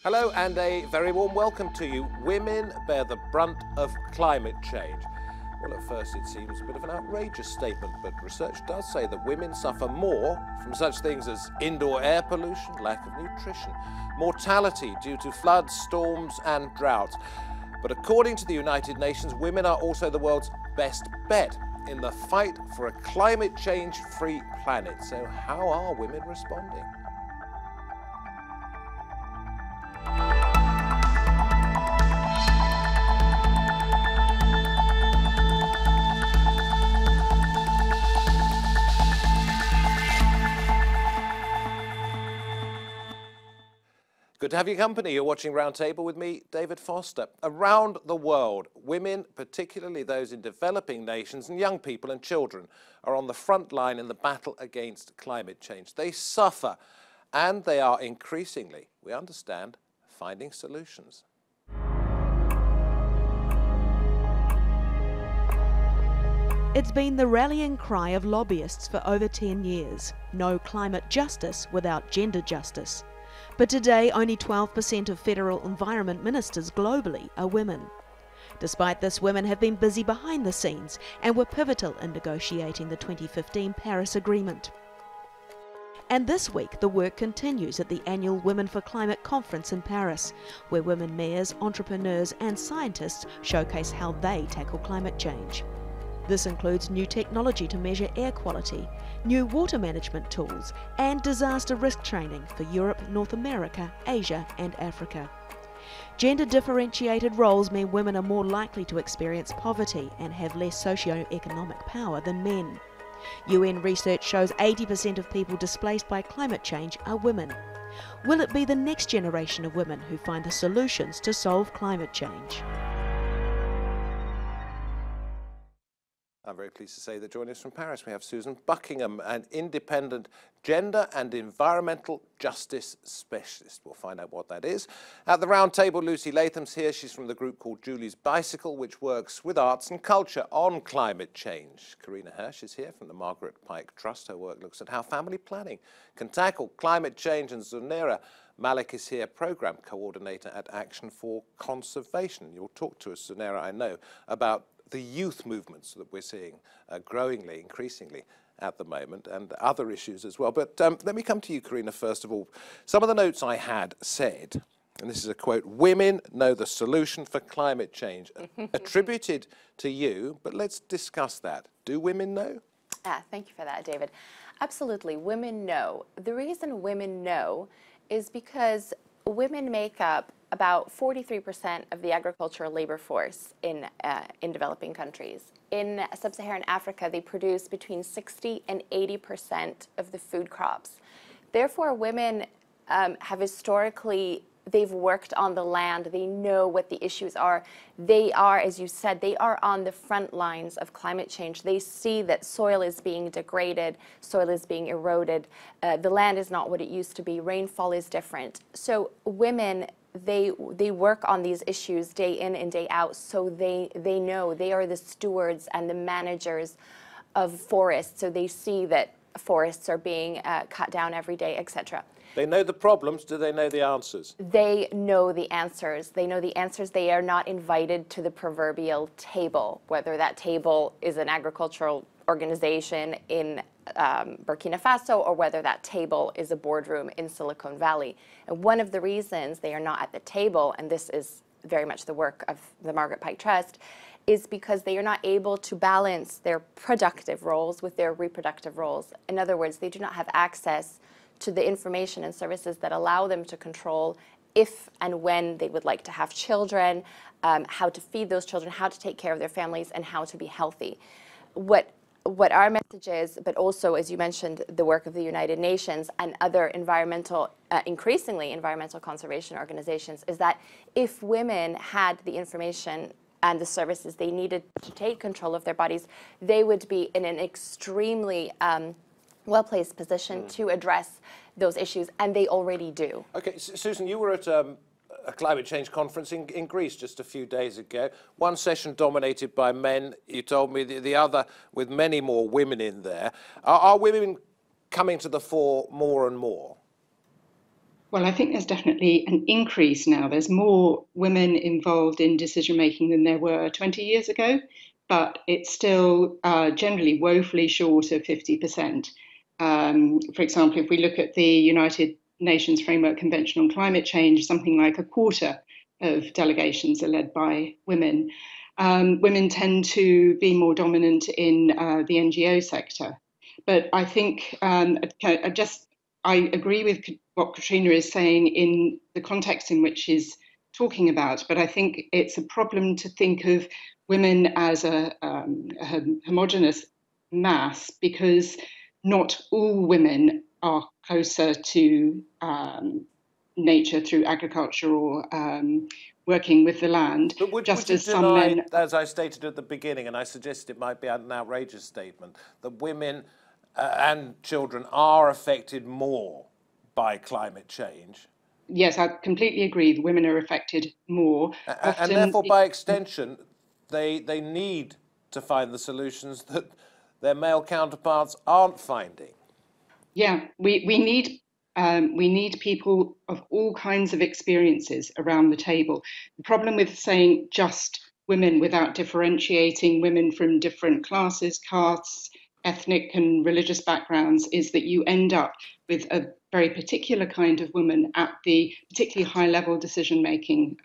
Hello and a very warm welcome to you. Women bear the brunt of climate change. Well, at first it seems a bit of an outrageous statement, but research does say that women suffer more from such things as indoor air pollution, lack of nutrition, mortality due to floods, storms and droughts. But according to the United Nations, women are also the world's best bet in the fight for a climate change-free planet. So how are women responding? Good to have your company. You're watching Roundtable with me, David Foster. Around the world, women, particularly those in developing nations, and young people and children, are on the front line in the battle against climate change. They suffer, and they are increasingly, we understand, finding solutions. It's been the rallying cry of lobbyists for over 10 years. No climate justice without gender justice. But today, only 12% of federal environment ministers globally are women. Despite this, women have been busy behind the scenes and were pivotal in negotiating the 2015 Paris Agreement. And this week, the work continues at the annual Women for Climate conference in Paris, where women mayors, entrepreneurs and scientists showcase how they tackle climate change. This includes new technology to measure air quality, new water management tools, and disaster risk training for Europe, North America, Asia, and Africa. Gender-differentiated roles mean women are more likely to experience poverty and have less socio-economic power than men. UN research shows 80% of people displaced by climate change are women. Will it be the next generation of women who find the solutions to solve climate change? I'm very pleased to say that joining us from Paris we have Susan Buckingham, an independent gender and environmental justice specialist. We'll find out what that is. At the round table, Lucy Latham's here. She's from the group called Julie's Bicycle, which works with arts and culture on climate change. Carina Hirsch is here from the Margaret Pyke Trust. Her work looks at how family planning can tackle climate change. And Zunaira Malik is here, Programme Coordinator at Action for Conservation. You'll talk to us, Zunaira, I know, about the youth movements that we're seeing growingly, increasingly at the moment, and other issues as well. But let me come to you, Carina, first of all. Some of the notes I had said, and this is a quote, "Women know the solution for climate change," attributed to you, but let's discuss that. Do women know? Thank you for that, David. Absolutely, women know. The reason women know is because women make up about 43% of the agricultural labor force in developing countries. In sub-Saharan Africa, they produce between 60 and 80% of the food crops. Therefore, women have historically, they've worked on the land, they know what the issues are. They are, as you said, they are on the front lines of climate change. They see that soil is being degraded, soil is being eroded, the land is not what it used to be, rainfall is different. So women, they work on these issues day in and day out, so they know they are the stewards and the managers of forests, so they see that forests are being cut down every day, etc. They know the problems. Do they know the answers? They know the answers. They know the answers. They are not invited to the proverbial table, whether that table is an agricultural organization in Burkina Faso or whether that table is a boardroom in Silicon Valley. And one of the reasons they are not at the table, and this is very much the work of the Margaret Pyke Trust, is because they are not able to balance their productive roles with their reproductive roles. In other words, they do not have access to the information and services that allow them to control if and when they would like to have children, how to feed those children, how to take care of their families, and how to be healthy. What our message is, but also, as you mentioned, the work of the United Nations and other increasingly environmental conservation organizations, is that if women had the information and the services they needed to take control of their bodies, they would be in an extremely well-placed position to address those issues, and they already do. Okay, Susan, you were at a climate change conference in Greece just a few days ago. One session dominated by men, you told me, the other with many more women in there. Are women coming to the fore more and more? Well, I think there's definitely an increase now. There's more women involved in decision making than there were 20 years ago, but it's still generally woefully short of 50%. For example, if we look at the United Nations Framework Convention on Climate Change, something like a quarter of delegations are led by women. Women tend to be more dominant in the NGO sector. But I think I agree with what Carina is saying in the context in which she's talking about, but I think it's a problem to think of women as a homogenous mass, because not all women are closer to nature through agriculture or working with the land. But would you deny, as I stated at the beginning, and I suggest it might be an outrageous statement, that women and children are affected more by climate change? Yes, I completely agree. The women are affected more. And therefore, by extension, they need to find the solutions that their male counterparts aren't finding. Yeah, we need people of all kinds of experiences around the table. The problem with saying just women without differentiating women from different classes, castes, ethnic and religious backgrounds is that you end up with a very particular kind of woman at the particularly high-level decision-making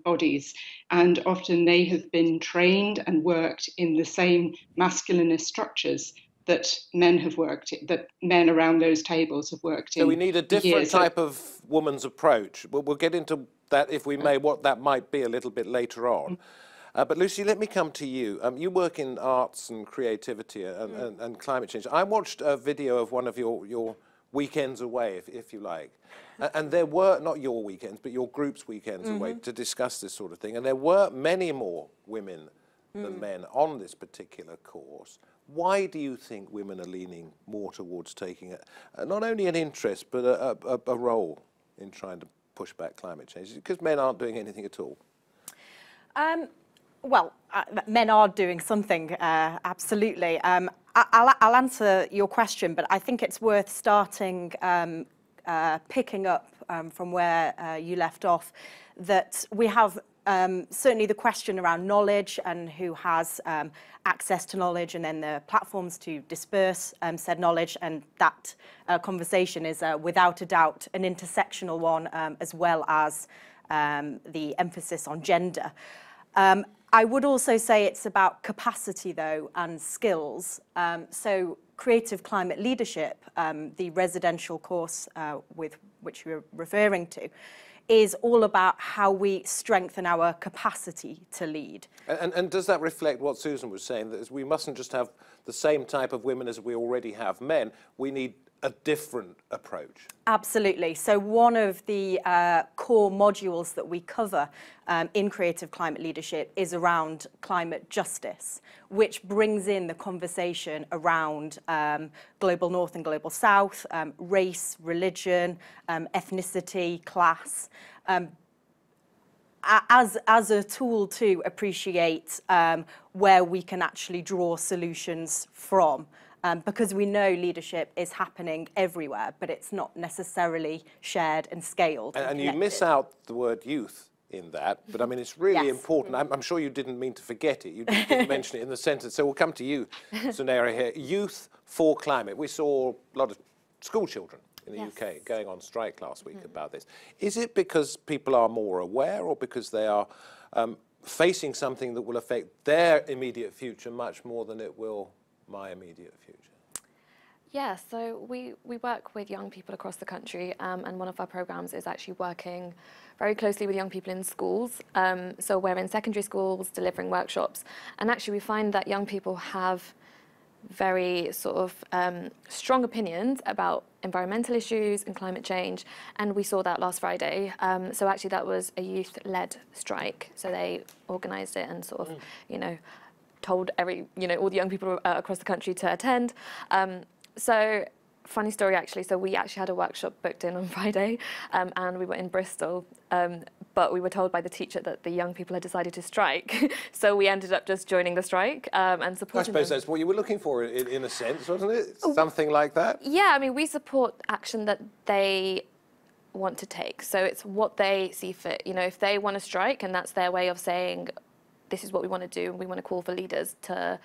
bodies. And often they have been trained and worked in the same masculinist structures that men have worked, that men around those tables have worked in. So we need a different type of woman's approach. We'll get into that, if we may, what that might be a little bit later on. But Lucy, let me come to you. You work in arts and creativity and climate change. I watched a video of one of your weekends away, if you like. And there were, not your weekends, but your group's weekends away to discuss this sort of thing. And there were many more women than men on this particular course. Why do you think women are leaning more towards taking not only an interest, but a role in trying to push back climate change? Because men aren't doing anything at all? Well, men are doing something, absolutely. I'll answer your question, but I think it's worth starting picking up from where you left off, that we have certainly the question around knowledge and who has access to knowledge, and then the platforms to disperse said knowledge, and that conversation is without a doubt an intersectional one, as well as the emphasis on gender. I would also say it's about capacity, though, and skills. So creative climate leadership, the residential course with which we're referring to, is all about how we strengthen our capacity to lead. And does that reflect what Susan was saying, that we mustn't just have the same type of women as we already have men, we need a different approach? Absolutely. So one of the core modules that we cover in creative climate leadership is around climate justice, which brings in the conversation around global north and global south, race, religion, ethnicity, class, as a tool to appreciate where we can actually draw solutions from. Because we know leadership is happening everywhere, but it's not necessarily shared and scaled. And you miss out the word youth in that, but I mean, it's really important. I'm sure you didn't mean to forget it. You didn't mention it in the sentence. So we'll come to you, Zunaira, here. Youth for climate. We saw a lot of school children in the UK going on strike last week about this. Is it because people are more aware, or because they are facing something that will affect their immediate future much more than it will my immediate future? Yeah, so we work with young people across the country, and one of our programs is actually working very closely with young people in schools. So we're in secondary schools delivering workshops, and actually we find that young people have very sort of strong opinions about environmental issues and climate change, and we saw that last Friday. So actually that was a youth-led strike, so they organised it and sort of, you know, told all the young people across the country to attend. So, funny story actually, so we actually had a workshop booked in on Friday, and we were in Bristol, but we were told by the teacher that the young people had decided to strike. So we ended up just joining the strike and supporting them. I suppose that's what you were looking for in a sense, wasn't it? Something like that? Yeah, I mean, we support action that they want to take. So it's what they see fit. You know, if they want to strike and that's their way of saying, this is what we want to do, and we want to call for leaders to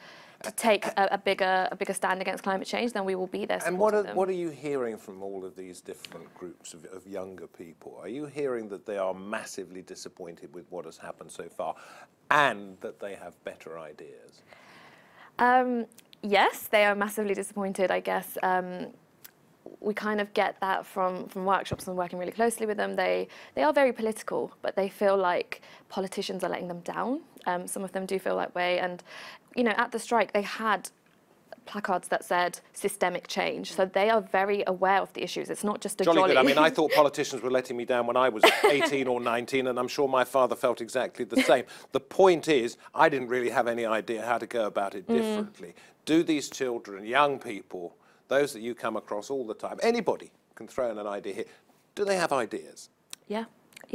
take a bigger stand against climate change, then we will be there. And what are you hearing from all of these different groups of younger people? Are you hearing that they are massively disappointed with what has happened so far, and that they have better ideas? Yes, they are massively disappointed, I guess. We kind of get that from workshops and working really closely with them. They are very political, but they feel like politicians are letting them down. Some of them do feel that way. And, you know, at the strike, they had placards that said systemic change. So they are very aware of the issues. It's not just a jolly. Good. I mean, I thought politicians were letting me down when I was 18 or 19, and I'm sure my father felt exactly the same. The point is, I didn't really have any idea how to go about it differently. Do these children, young people, those that you come across all the time, anybody can throw in an idea here, do they have ideas? Yeah,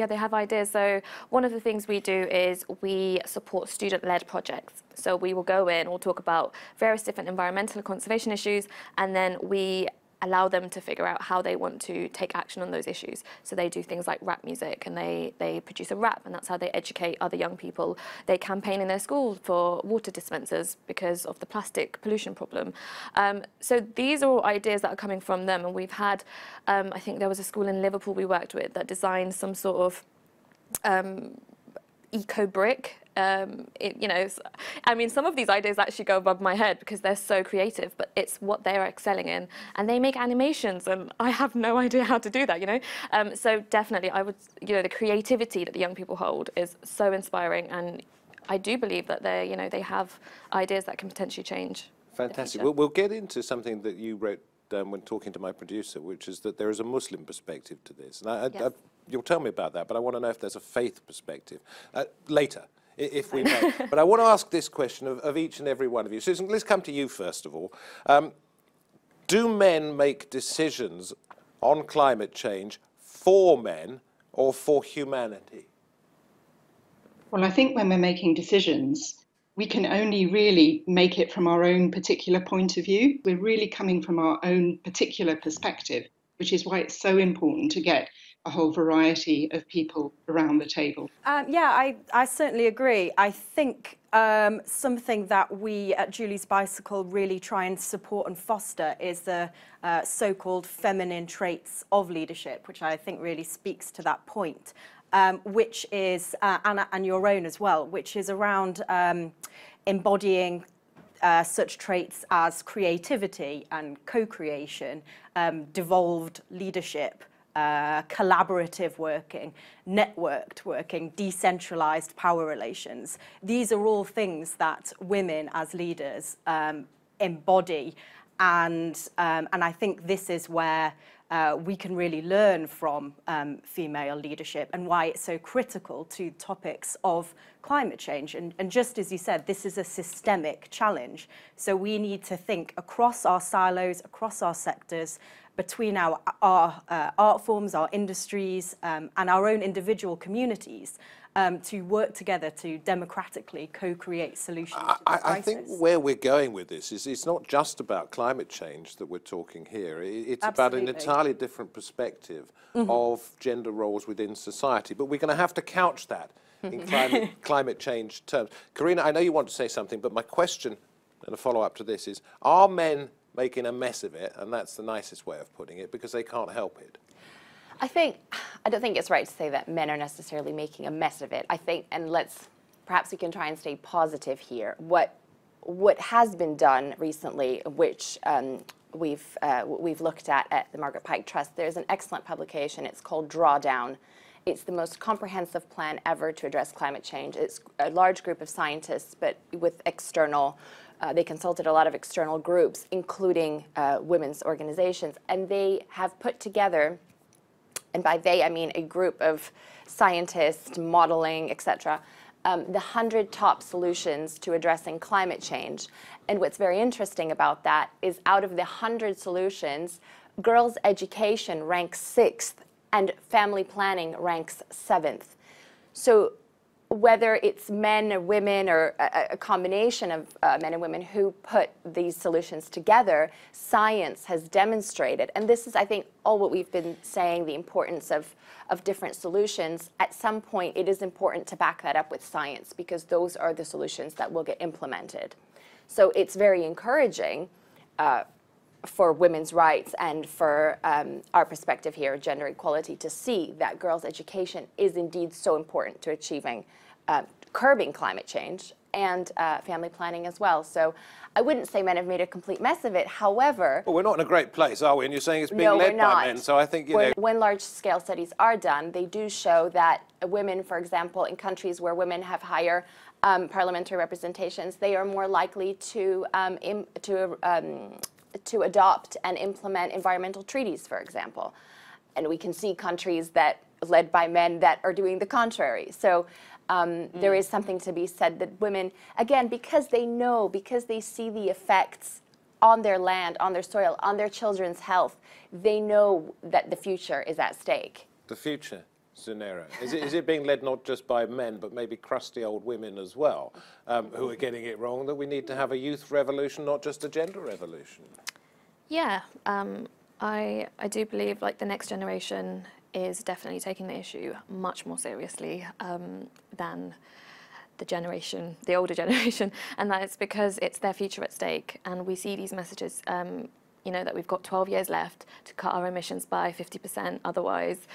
they have ideas. So one of the things we do is we support student-led projects. So we will go in, we'll talk about various different environmental and conservation issues, and then we allow them to figure out how they want to take action on those issues. So they do things like rap music, and they produce a rap, and that's how they educate other young people. They campaign in their school for water dispensers because of the plastic pollution problem. So these are all ideas that are coming from them, and we've had, I think there was a school in Liverpool we worked with that designed some sort of eco brick. You know, I mean, some of these ideas actually go above my head because they're so creative, but it's what they're excelling in. And they make animations, and I have no idea how to do that, you know? So definitely, I would, you know, the creativity that the young people hold is so inspiring, and I do believe that they, you know, they have ideas that can potentially change. Fantastic. We'll get into something that you wrote when talking to my producer, which is that there is a Muslim perspective to this. And you'll tell me about that, but I want to know if there's a faith perspective later, if we may. But I want to ask this question of each and every one of you. Susan, let's come to you first of all. Do men make decisions on climate change for men or for humanity? Well, I think when we're making decisions, we can only really make it from our own particular point of view. We're really coming from our own particular perspective, which is why it's so important to get a whole variety of people around the table. Yeah, I certainly agree. I think something that we at Julie's Bicycle really try and support and foster is the so-called feminine traits of leadership, which I think really speaks to that point, which is, and your own as well, which is around embodying such traits as creativity and co-creation, devolved leadership, collaborative working, networked working, decentralized power relations. These are all things that women as leaders embody, and I think this is where we can really learn from female leadership, and why it's so critical to topics of climate change. And just as you said, this is a systemic challenge. So we need to think across our silos, across our sectors, between our art forms, our industries, and our own individual communities, to work together to democratically co-create solutions to this crisis. I think where we're going with this is it's not just about climate change that we're talking here. It's about an entirely different perspective of gender roles within society. But we're going to have to couch that in climate change terms. Carina, I know you want to say something, but my question and a follow-up to this is, are men making a mess of it? And that's the nicest way of putting it, because they can't help it. I don't think it's right to say that men are necessarily making a mess of it. I think, and perhaps we can try and stay positive here. What has been done recently, which we've looked at the Margaret Pyke Trust, there's an excellent publication. It's called Drawdown. It's the most comprehensive plan ever to address climate change. It's a large group of scientists, but with external. They consulted a lot of external groups, including women's organizations, and they have put together, and by they I mean a group of scientists, modeling, etc., the 100 top solutions to addressing climate change. And what's very interesting about that is, out of the 100 solutions, girls' education ranks 6th and family planning ranks 7th. So whether it's men or women or a combination of men and women who put these solutions together, science has demonstrated, and this is, I think, all what we've been saying, the importance of different solutions. At some point, it is important to back that up with science, because those are the solutions that will get implemented. So it's very encouraging for women's rights and for our perspective here, gender equality, to see that girls' education is indeed so important to achieving, curbing climate change and family planning as well. So I wouldn't say men have made a complete mess of it. However, well, we're not in a great place, are we? And you're saying it's being led by men. So I think, you know, when large-scale studies are done, they do show that women, for example, in countries where women have higher parliamentary representations, they are more likely to adopt and implement environmental treaties, for example. And we can see countries that led by men that are doing the contrary. So there is something to be said that women, again, because they know, because they see the effects on their land, on their soil, on their children's health, they know that the future is at stake. The future, Zunaira, is it being led not just by men, but maybe crusty old women as well, who are getting it wrong, that we need to have a youth revolution, not just a gender revolution? Yeah, I do believe, like, the next generation is definitely taking the issue much more seriously than the older generation, and that it's because it's their future at stake. And we see these messages, you know, that we've got 12 years left to cut our emissions by 50%, otherwise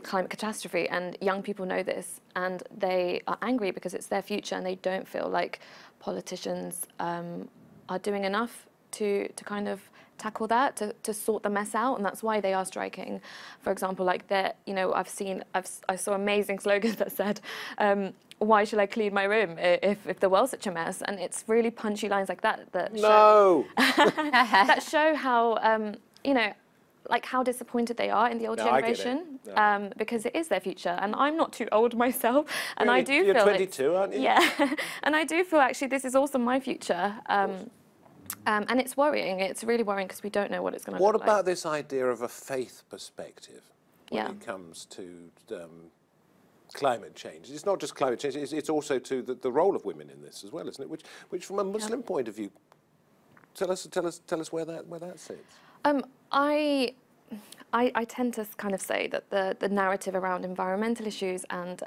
climate catastrophe. And young people know this, and they are angry because it's their future, and they don't feel like politicians are doing enough to kind of tackle that, to sort the mess out, and that's why they are striking. For example, like you know, I saw amazing slogans that said, why should I clean my room if the world's such a mess? And it's really punchy lines like that show, that show how you know, like how disappointed they are in the old generation, because it is their future. And I'm not too old myself, and really? I do You're feel 22, aren't you? Yeah, and I do feel actually this is also my future. And it's worrying. It's really worrying because we don't know what it's going to look like. What about this idea of a faith perspective when Yeah. it comes to climate change? It's not just climate change, it's also to the role of women in this as well, isn't it? Which from a Muslim point of view, tell us where that sits. I tend to kind of say that the narrative around environmental issues and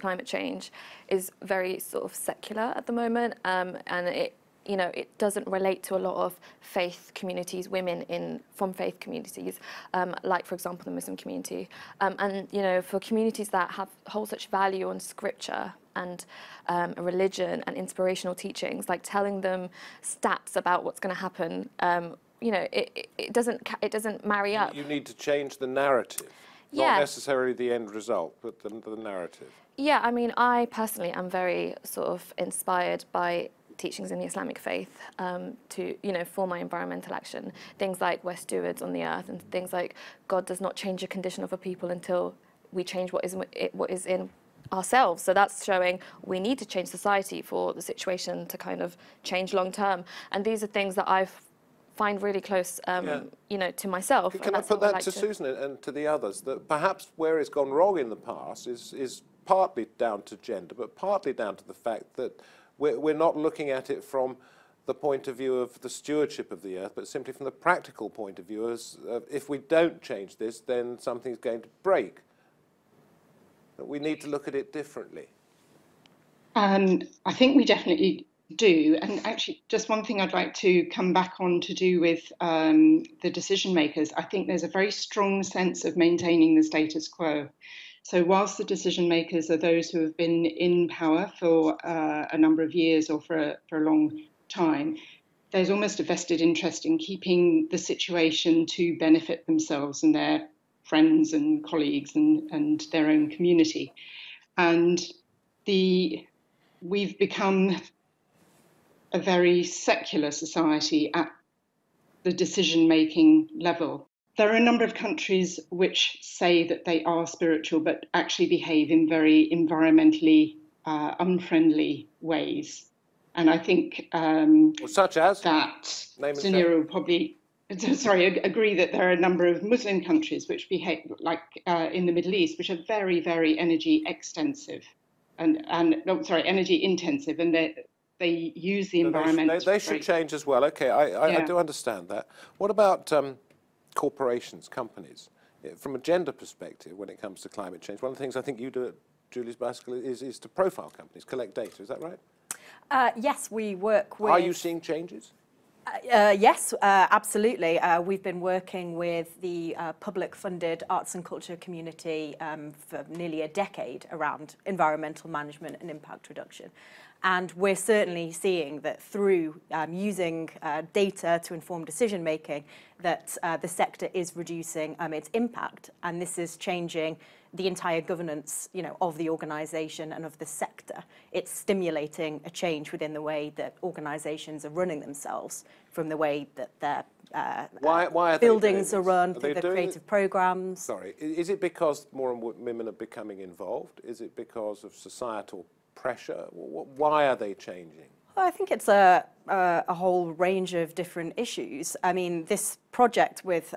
climate change is very sort of secular at the moment, and it doesn't relate to a lot of faith communities, women from faith communities, like, for example, the Muslim community. And, you know, for communities that hold such value on scripture and religion and inspirational teachings, like telling them stats about what's going to happen, you know, it doesn't marry up. You need to change the narrative, not necessarily the end result, but the narrative. Yeah, I mean, I personally am very sort of inspired by teachings in the Islamic faith for my environmental action. Things like we're stewards on the earth, and things like God does not change the condition of a people until we change what is in ourselves. So that's showing we need to change society for the situation to kind of change long term. And these are things that I find really close, to myself. Can I put that to Susan and to the others, that perhaps where it's gone wrong in the past is partly down to gender, but partly down to the fact that we're not looking at it from the point of view of the stewardship of the earth, but simply from the practical point of view as if we don't change this, then something's going to break. That we need to look at it differently. I think we definitely do. And actually, just one thing I'd like to come back on to do with the decision makers. I think there's a very strong sense of maintaining the status quo. So whilst the decision makers are those who have been in power for a number of years or for a long time, there's almost a vested interest in keeping the situation to benefit themselves and their friends and colleagues and their own community. And we've become a very secular society at the decision-making level. There are a number of countries which say that they are spiritual, but actually behave in very environmentally unfriendly ways. And I think such as that Zunaira will probably agree that there are a number of Muslim countries which behave like in the Middle East, which are very, very energy extensive. energy intensive, and they use the environment. They should change as well. Okay, I do understand that. What about corporations, companies? From a gender perspective, when it comes to climate change, one of the things I think you do at Julie's Bicycle is to profile companies, collect data. Is that right? Yes, we work with... Are you seeing changes? Yes, absolutely. We've been working with the public-funded arts and culture community for nearly a decade around environmental management and impact reduction. And we're certainly seeing that through using data to inform decision-making, that the sector is reducing its impact, and this is changing the entire governance, of the organisation and of the sector. It's stimulating a change within the way that organisations are running themselves, from the way that their buildings are run, through the creative programmes. Sorry, is it because more women are becoming involved? Is it because of societal pressure? Why are they changing? Well, I think it's a whole range of different issues. I mean, this project with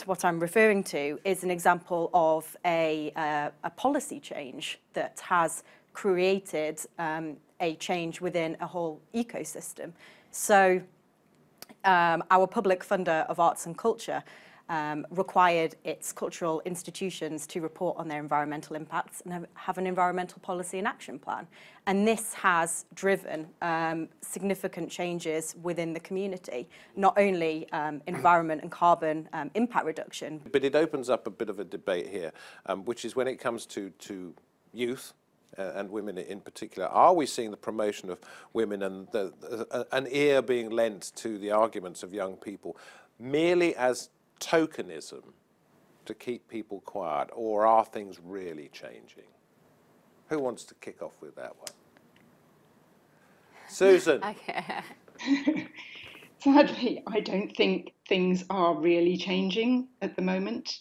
what I'm referring to is an example of a policy change that has created a change within a whole ecosystem. So our public funder of arts and culture required its cultural institutions to report on their environmental impacts and have an environmental policy and action plan. And this has driven significant changes within the community, not only environment and carbon impact reduction. But it opens up a bit of a debate here, which is when it comes to youth, and women in particular. Are we seeing the promotion of women and an ear being lent to the arguments of young people merely as tokenism to keep people quiet, or are things really changing? Who wants to kick off with that one? Susan. Okay. Sadly, I don't think things are really changing at the moment.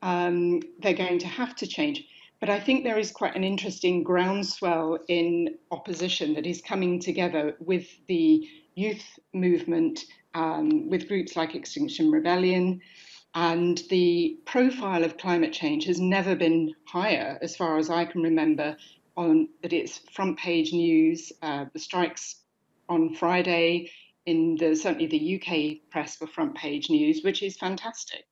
They're going to have to change. But I think there is quite an interesting groundswell in opposition that is coming together with the youth movement, with groups like Extinction Rebellion, and the profile of climate change has never been higher, as far as I can remember, that it's front page news. The strikes on Friday in certainly the UK press were front page news, which is fantastic.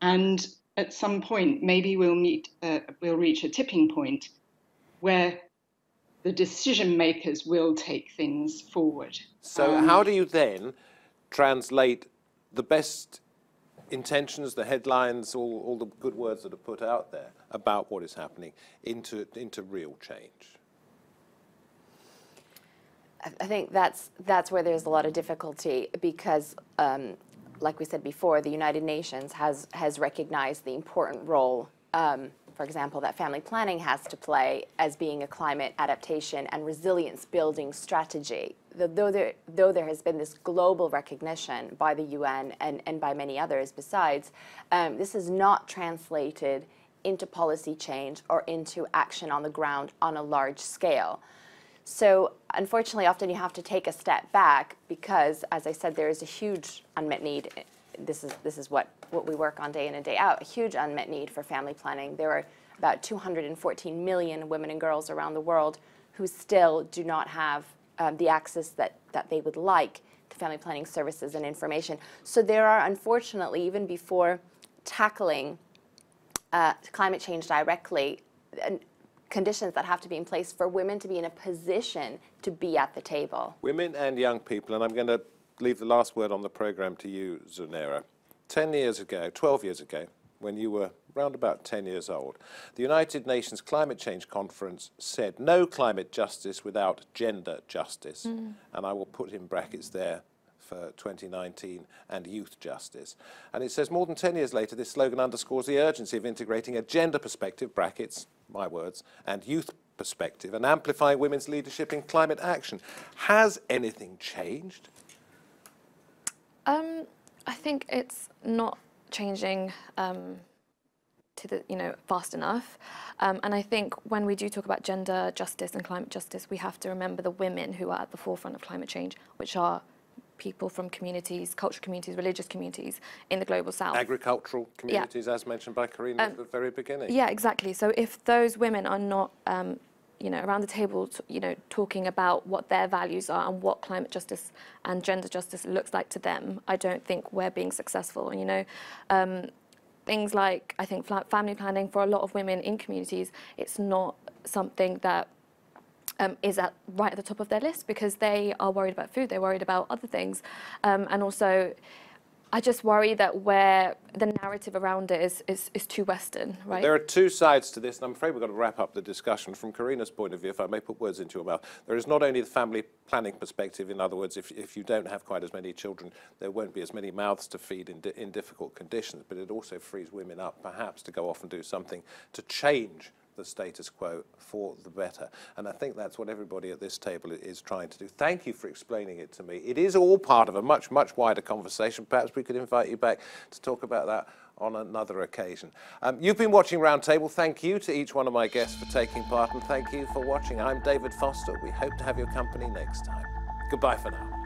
And at some point, maybe we'll reach a tipping point where the decision makers will take things forward. So how do you then translate the best intentions, the headlines, all the good words that are put out there about what is happening into real change? I think that's where there's a lot of difficulty, because like we said before, the United Nations has recognized the important role, for example, that family planning has to play as being a climate adaptation and resilience building strategy. Though there has been this global recognition by the UN and by many others besides, this is not translated into policy change or into action on the ground on a large scale. So unfortunately, often you have to take a step back because, as I said, there is a huge unmet need. This is what we work on day in and day out, a huge unmet need for family planning. There are about 214 million women and girls around the world who still do not have the access that they would like to family planning services and information. So there are, unfortunately, even before tackling climate change directly, conditions that have to be in place for women to be in a position to be at the table. Women and young people, and I'm going to leave the last word on the programme to you, Zunaira. 12 years ago, when you were around about 10 years old, the United Nations Climate Change Conference said no climate justice without gender justice. And I will put in brackets there for 2019, and youth justice. And it says more than 10 years later, this slogan underscores the urgency of integrating a gender perspective, brackets, my words, and youth perspective, and amplifying women's leadership in climate action. Has anything changed? I think it's not changing fast enough. And I think when we do talk about gender justice and climate justice, we have to remember the women who are at the forefront of climate change, which are people from communities, cultural communities, religious communities in the global south. Agricultural communities, as mentioned by Carina at the very beginning. Yeah, exactly. So if those women are not around the table, talking about what their values are and what climate justice and gender justice looks like to them, I don't think we're being successful. And, things like, I think, family planning for a lot of women in communities, it's not something that is right at the top of their list, because they are worried about food, they're worried about other things. And also, I just worry that where the narrative around it is too Western, right? There are two sides to this, and I'm afraid we've got to wrap up the discussion. From Carina's point of view, if I may put words into your mouth, there is not only the family planning perspective. In other words, if you don't have quite as many children, there won't be as many mouths to feed in difficult conditions, but it also frees women up, perhaps, to go off and do something to change the status quo for the better. And I think that's what everybody at this table is trying to do. Thank you for explaining it to me. It is all part of a much, much wider conversation. Perhaps we could invite you back to talk about that on another occasion. You've been watching Roundtable. Thank you to each one of my guests for taking part, and thank you for watching. I'm David Foster. We hope to have your company next time. Goodbye for now.